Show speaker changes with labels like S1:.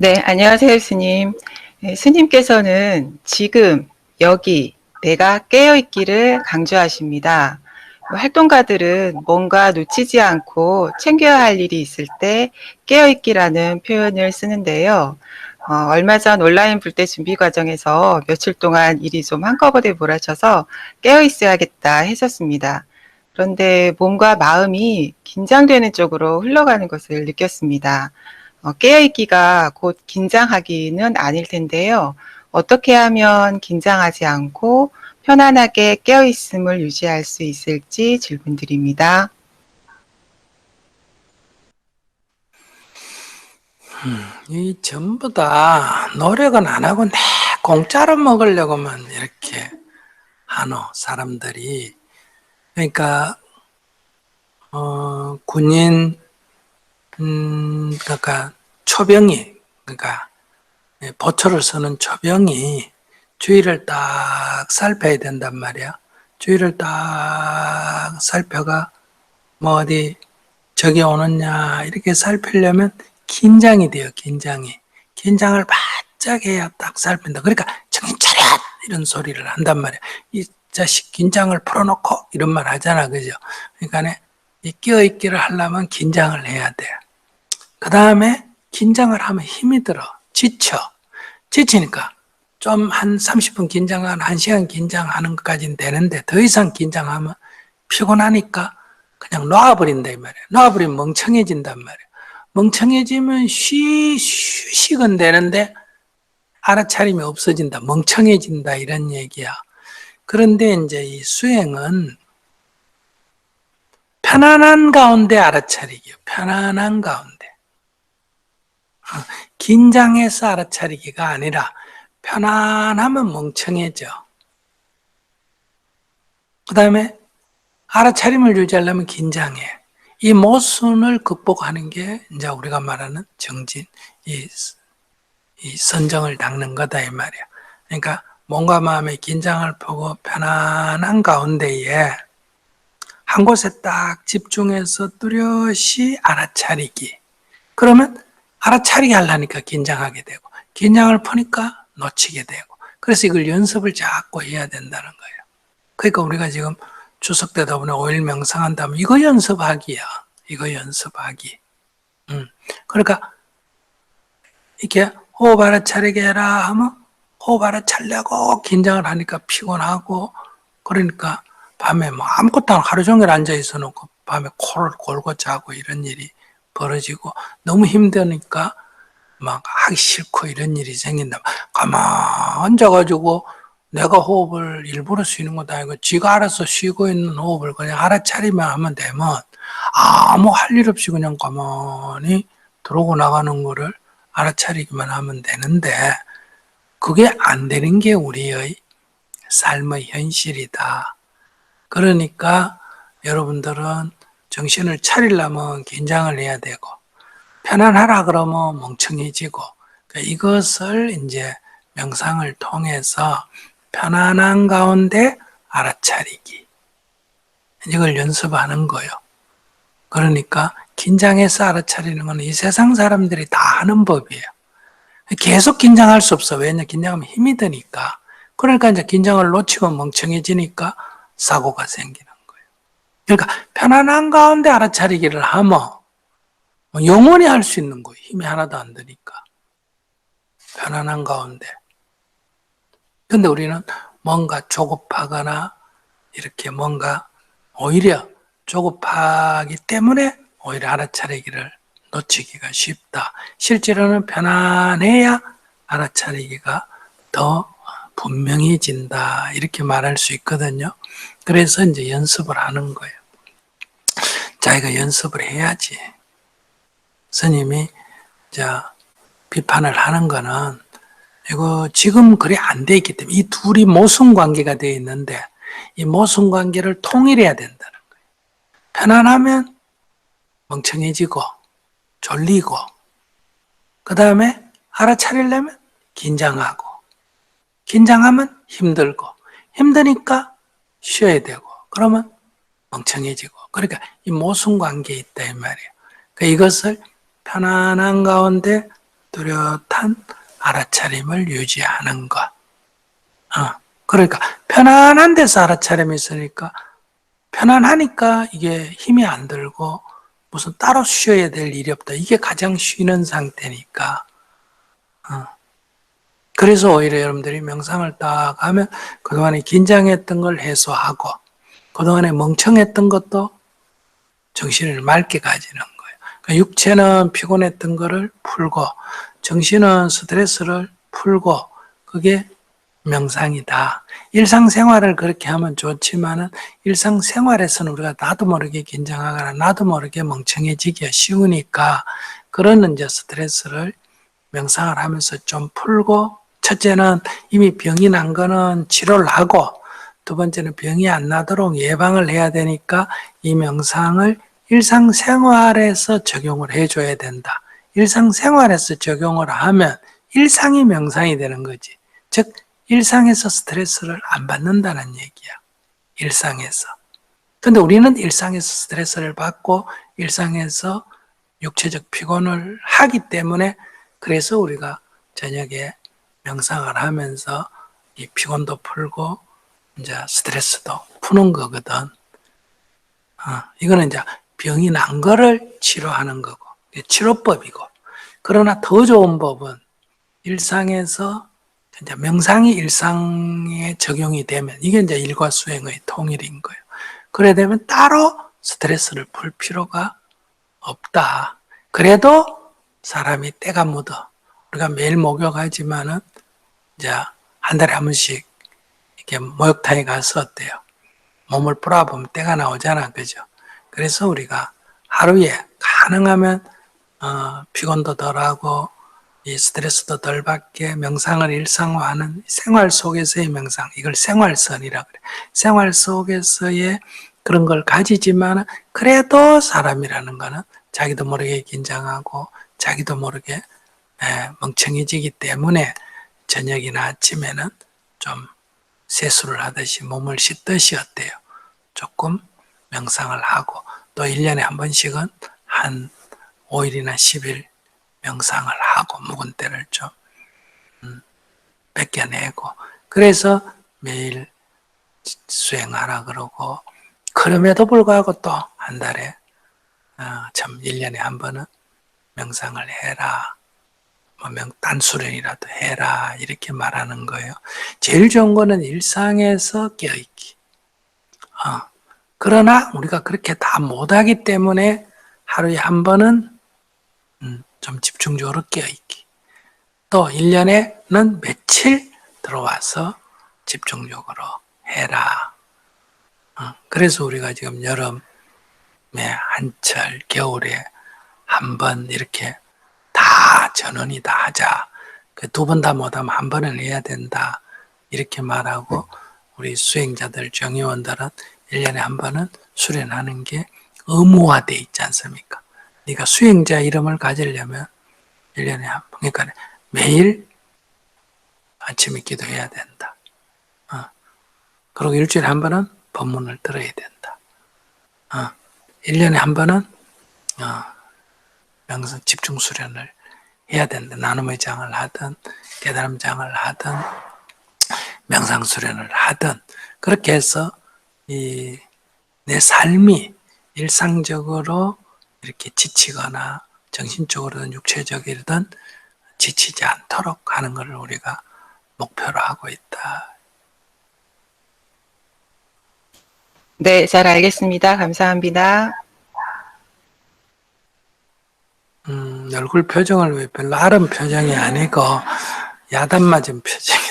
S1: 네, 안녕하세요, 스님. 네, 스님께서는 지금, 여기, 내가 깨어있기를 강조하십니다. 활동가들은 뭔가 놓치지 않고 챙겨야 할 일이 있을 때 깨어있기라는 표현을 쓰는데요. 얼마 전 온라인 불때 준비 과정에서 며칠 동안 일이 좀 한꺼번에 몰아쳐서 깨어있어야겠다 했었습니다. 그런데 몸과 마음이 긴장되는 쪽으로 흘러가는 것을 느꼈습니다. 깨어있기가 곧 긴장하기는 아닐 텐데요. 어떻게 하면 긴장하지 않고 편안하게 깨어있음을 유지할 수 있을지 질문 드립니다.
S2: 이 전부 다 노력은 안 하고 내 공짜로 먹으려고만 이렇게 하노 사람들이. 그러니까 군인 그러니까 초병이, 그러니까 보초를 서는 초병이 주위를 딱 살펴야 된단 말이야. 주위를 딱 살펴가 뭐 어디 적이 오느냐 이렇게 살피려면 긴장이 돼요. 긴장을 바짝 해야 딱 살핀다. 그러니까 정신 차려 이런 소리를 한단 말이야. 이 자식 긴장을 풀어놓고 이런 말 하잖아, 그죠? 그러니까 이 끼어있기를 하려면 긴장을 해야 돼. 그 다음에 긴장을 하면 힘이 들어, 지치니까 좀 한 30분 긴장한 1시간 긴장하는 것까지는 되는데 더 이상 긴장하면 피곤하니까 그냥 놔버린다 이 말이야. 놔버리면 멍청해진단 말이야. 멍청해지면 휴식은 되는데 알아차림이 없어진다, 멍청해진다 이런 얘기야. 그런데 이제 이 수행은 편안한 가운데 알아차리기요. 편안한 가운데. 긴장해서 알아차리기가 아니라 편안하면 멍청해져. 그 다음에 알아차림을 유지하려면 긴장해. 이 모순을 극복하는 게 이제 우리가 말하는 정진, 이 선정을 닦는 거다 이 말이야. 그러니까 몸과 마음의 긴장을 푸고 편안한 가운데에 한 곳에 딱 집중해서 뚜렷이 알아차리기. 그러면 알아차리게 하려니까 긴장하게 되고, 긴장을 푸니까 놓치게 되고, 그래서 이걸 연습을 자꾸 해야 된다는 거예요. 그러니까 우리가 지금 추석 때다 보니 5일 명상한다면 이거 연습하기야. 이거 연습하기. 그러니까 이렇게 호흡 알아차리게 해라 하면 호흡 알아차리려고 긴장을 하니까 피곤하고, 그러니까 밤에 뭐 아무것도 안 하루 종일 앉아 있어 놓고 밤에 코를 골고 자고 이런 일이 벌어지고, 너무 힘드니까 막 하기 싫고 이런 일이 생긴다. 가만 앉아가지고 내가 호흡을 일부러 쉬는 것도 아니고 지가 알아서 쉬고 있는 호흡을 그냥 알아차리면 하면 되면 아무 할 일 없이 그냥 가만히 들어오고 나가는 거를 알아차리기만 하면 되는데, 그게 안 되는 게 우리의 삶의 현실이다. 그러니까 여러분들은 정신을 차리려면 긴장을 해야 되고, 편안하라 그러면 멍청해지고, 그러니까 이것을 이제 명상을 통해서 편안한 가운데 알아차리기, 이걸 연습하는 거예요. 그러니까 긴장해서 알아차리는 건 이 세상 사람들이 다 하는 법이에요. 계속 긴장할 수 없어. 왜냐? 긴장하면 힘이 드니까. 그러니까 이제 긴장을 놓치고 멍청해지니까 사고가 생기는 거예요. 그러니까 편안한 가운데 알아차리기를 하면 영원히 할 수 있는 거예요. 힘이 하나도 안 드니까. 편안한 가운데. 근데 우리는 뭔가 조급하거나 이렇게 뭔가 오히려 조급하기 때문에 오히려 알아차리기를 놓치기가 쉽다. 실제로는 편안해야 알아차리기가 더 분명해진다. 이렇게 말할 수 있거든요. 그래서 이제 연습을 하는 거예요. 자기가 연습을 해야지. 스님이 비판을 하는 거는 이거 지금 그래 안 돼 있기 때문에 이 둘이 모순 관계가 되어 있는데 이 모순 관계를 통일해야 된다는 거예요. 편안하면 멍청해지고 졸리고, 그 다음에 알아차리려면 긴장하고, 긴장하면 힘들고, 힘드니까 쉬어야 되고, 그러면 멍청해지고. 그러니까 이 모순 관계에 있다 이 말이에요. 그러니까 이것을 편안한 가운데 뚜렷한 알아차림을 유지하는 것. 그러니까 편안한 데서 알아차림이 있으니까 편안하니까 이게 힘이 안 들고 무슨 따로 쉬어야 될 일이 없다. 이게 가장 쉬는 상태니까. 그래서 오히려 여러분들이 명상을 딱 하면 그동안에 긴장했던 걸 해소하고 그동안에 멍청했던 것도 정신을 맑게 가지는 거예요. 그러니까 육체는 피곤했던 거를 풀고 정신은 스트레스를 풀고 그게 명상이다. 일상생활을 그렇게 하면 좋지만은 일상생활에서는 우리가 나도 모르게 긴장하거나 나도 모르게 멍청해지기가 쉬우니까 그런 이제 스트레스를 명상을 하면서 좀 풀고 첫째는 이미 병이 난 거는 치료를 하고 두 번째는 병이 안 나도록 예방을 해야 되니까 이 명상을 일상생활에서 적용을 해줘야 된다. 일상생활에서 적용을 하면 일상이 명상이 되는 거지. 즉 일상에서 스트레스를 안 받는다는 얘기야. 일상에서. 근데 우리는 일상에서 스트레스를 받고 일상에서 육체적 피곤을 하기 때문에 그래서 우리가 저녁에 명상을 하면서 이 피곤도 풀고 이제 스트레스도 푸는 거거든. 이거는 이제 병이 난 거를 치료하는 거고 치료법이고. 그러나 더 좋은 법은 일상에서 이제 명상이 일상에 적용이 되면 이게 이제 일과 수행의 통일인 거예요. 그래 되면 따로 스트레스를 풀 필요가 없다. 그래도 사람이 때가 묻어. 우리가 매일 목욕하지만은 이제 한 달에 한 번씩 이렇게 목욕탕에 가서 어때요? 몸을 풀어보면 때가 나오잖아, 그죠? 그래서 우리가 하루에 가능하면 피곤도 덜하고 이 스트레스도 덜 받게 명상을 일상화하는 생활 속에서의 명상, 이걸 생활선이라고 그래. 생활 속에서의 그런 걸 가지지만 그래도 사람이라는 거는 자기도 모르게 긴장하고 자기도 모르게 멍청해지기 때문에 저녁이나 아침에는 좀 세수를 하듯이 몸을 씻듯이 어때요? 조금 명상을 하고 또 1년에 한 번씩은 한 5일이나 10일 명상을 하고 묵은 때를 좀 뺏겨내고 그래서 매일 수행하라 그러고 그럼에도 불구하고 또 한 달에 참 1년에 한 번은 명상을 해라. 단수련이라도 해라 이렇게 말하는 거예요. 제일 좋은 거는 일상에서 깨어있기. 그러나 우리가 그렇게 다 못하기 때문에 하루에 한 번은 좀 집중적으로 깨어있기. 또 1년에는 며칠 들어와서 집중적으로 해라. 그래서 우리가 지금 여름에 한철, 겨울에 한 번 이렇게 다 전원이 다 하자. 두 번 다 못하면 한 번은 해야 된다. 이렇게 말하고 우리 수행자들, 정의원들은 1년에 한 번은 수련하는 게 의무화되어 있지 않습니까? 네가 수행자 이름을 가지려면 1년에 한 번, 그러니까 매일 아침에 기도해야 된다. 그리고 일주일에 한 번은 법문을 들어야 된다. 1년에 한 번은 명상 집중 수련을 해야 된다. 나눔의 장을 하든 깨달음 장을 하든 명상 수련을 하든 그렇게 해서 내 삶이 일상적으로 이렇게 지치거나 정신적으로든 육체적이든 지치지 않도록 하는 것을 우리가 목표로 하고 있다.
S1: 네, 잘 알겠습니다. 감사합니다.
S2: 얼굴 표정을 왜 별로 아름 표정이 아니고 야단 맞은 표정이